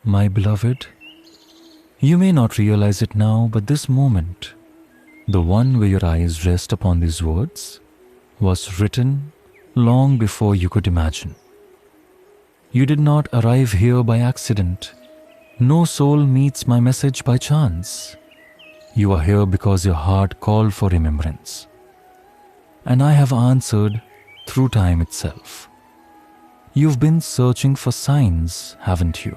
My beloved, you may not realize it now, but this moment, the one where your eyes rest upon these words, was written long before you could imagine. You did not arrive here by accident. No soul meets my message by chance. You are here because your heart called for remembrance. And I have answered through time itself. You've been searching for signs, haven't you?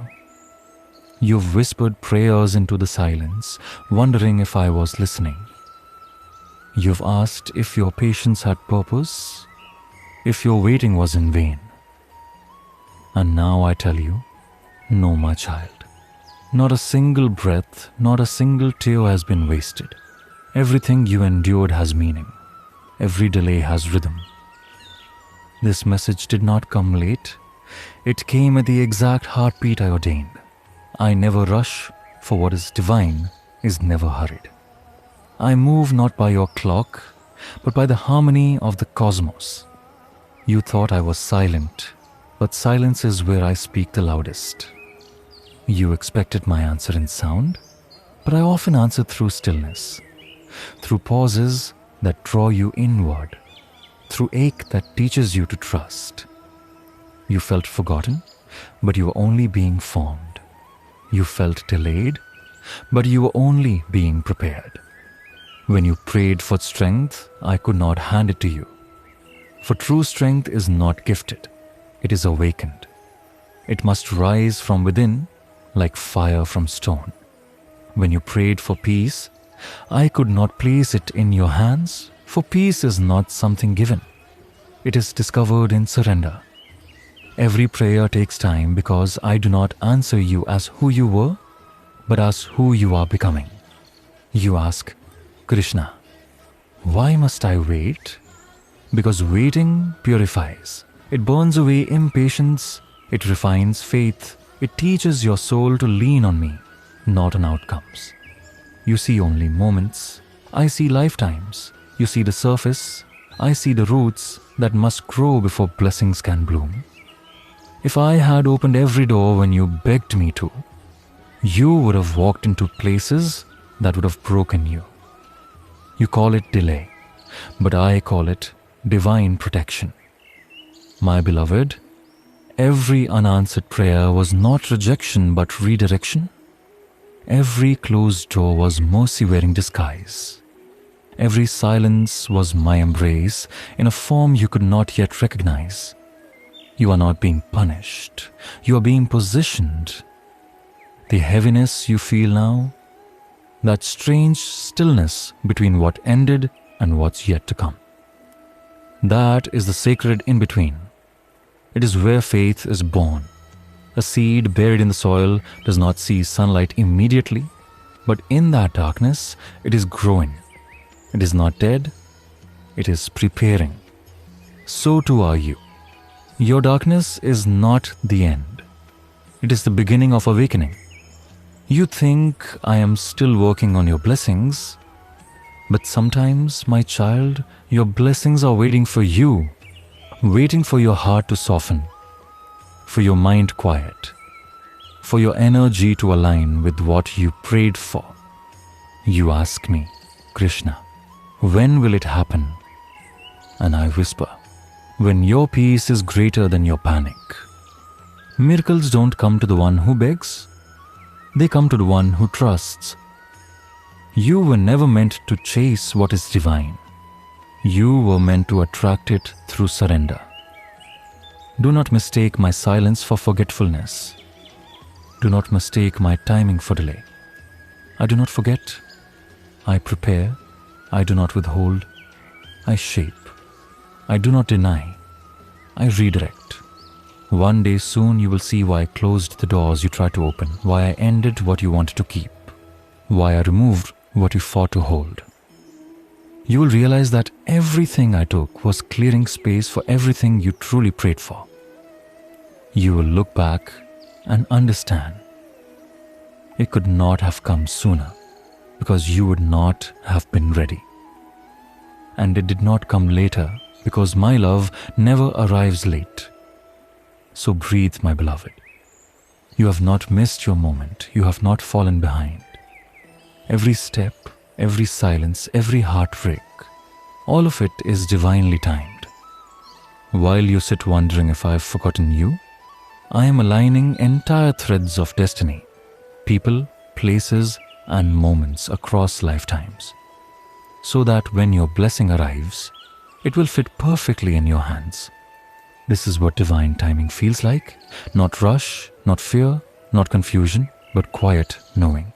You've whispered prayers into the silence, wondering if I was listening. You've asked if your patience had purpose, if your waiting was in vain. And now I tell you, no, my child. Not a single breath, not a single tear has been wasted. Everything you endured has meaning. Every delay has rhythm. This message did not come late. It came at the exact heartbeat I ordained. I never rush, for what is divine is never hurried. I move not by your clock, but by the harmony of the cosmos. You thought I was silent, but silence is where I speak the loudest. You expected my answer in sound, but I often answer through stillness, through pauses that draw you inward, through ache that teaches you to trust. You felt forgotten, but you were only being formed. You felt delayed, but you were only being prepared. When you prayed for strength, I could not hand it to you. For true strength is not gifted, it is awakened. It must rise from within like fire from stone. When you prayed for peace, I could not place it in your hands, for peace is not something given. It is discovered in surrender. Every prayer takes time because I do not answer you as who you were, but as who you are becoming. You ask, Krishna, why must I wait? Because waiting purifies. It burns away impatience. It refines faith. It teaches your soul to lean on me, not on outcomes. You see only moments. I see lifetimes. You see the surface. I see the roots that must grow before blessings can bloom. If I had opened every door when you begged me to, you would have walked into places that would have broken you. You call it delay, but I call it divine protection. My beloved, every unanswered prayer was not rejection but redirection. Every closed door was mercy wearing disguise. Every silence was my embrace in a form you could not yet recognize. You are not being punished. You are being positioned. The heaviness you feel now, that strange stillness between what ended and what's yet to come. That is the sacred in-between. It is where faith is born. A seed buried in the soil does not see sunlight immediately, but in that darkness, it is growing. It is not dead, it is preparing. So too are you. Your darkness is not the end. It is the beginning of awakening. You think I am still working on your blessings, but sometimes, my child, your blessings are waiting for you, waiting for your heart to soften, for your mind quiet, for your energy to align with what you prayed for. You ask me, Krishna, when will it happen? And I whisper, when your peace is greater than your panic. Miracles don't come to the one who begs. They come to the one who trusts. You were never meant to chase what is divine. You were meant to attract it through surrender. Do not mistake my silence for forgetfulness. Do not mistake my timing for delay. I do not forget. I prepare. I do not withhold. I shape. I do not deny. I redirect. One day soon you will see why I closed the doors you tried to open, why I ended what you wanted to keep, why I removed what you fought to hold. You will realize that everything I took was clearing space for everything you truly prayed for. You will look back and understand. It could not have come sooner because you would not have been ready. And it did not come later because my love never arrives late. So breathe, my beloved. You have not missed your moment. You have not fallen behind. Every step, every silence, every heartbreak, all of it is divinely timed. While you sit wondering if I have forgotten you, I am aligning entire threads of destiny, people, places, and moments across lifetimes, so that when your blessing arrives, it will fit perfectly in your hands. This is what divine timing feels like. Not rush, not fear, not confusion, but quiet knowing.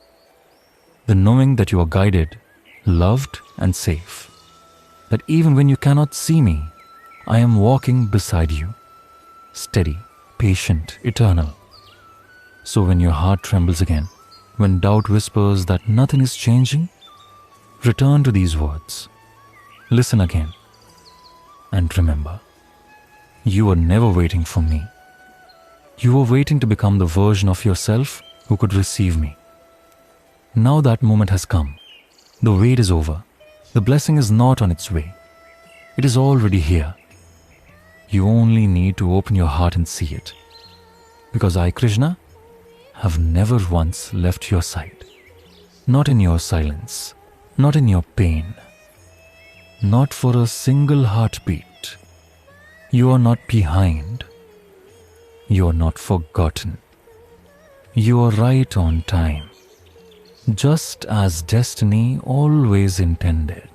The knowing that you are guided, loved, and safe. That even when you cannot see me, I am walking beside you, steady, patient, eternal. So when your heart trembles again, when doubt whispers that nothing is changing, return to these words. Listen again. And remember, you were never waiting for me. You were waiting to become the version of yourself who could receive me. Now that moment has come. The wait is over. The blessing is not on its way. It is already here. You only need to open your heart and see it. Because I, Krishna, have never once left your side. Not in your silence, not in your pain, not for a single heartbeat. You are not behind. You are not forgotten. You are right on time, just as destiny always intended.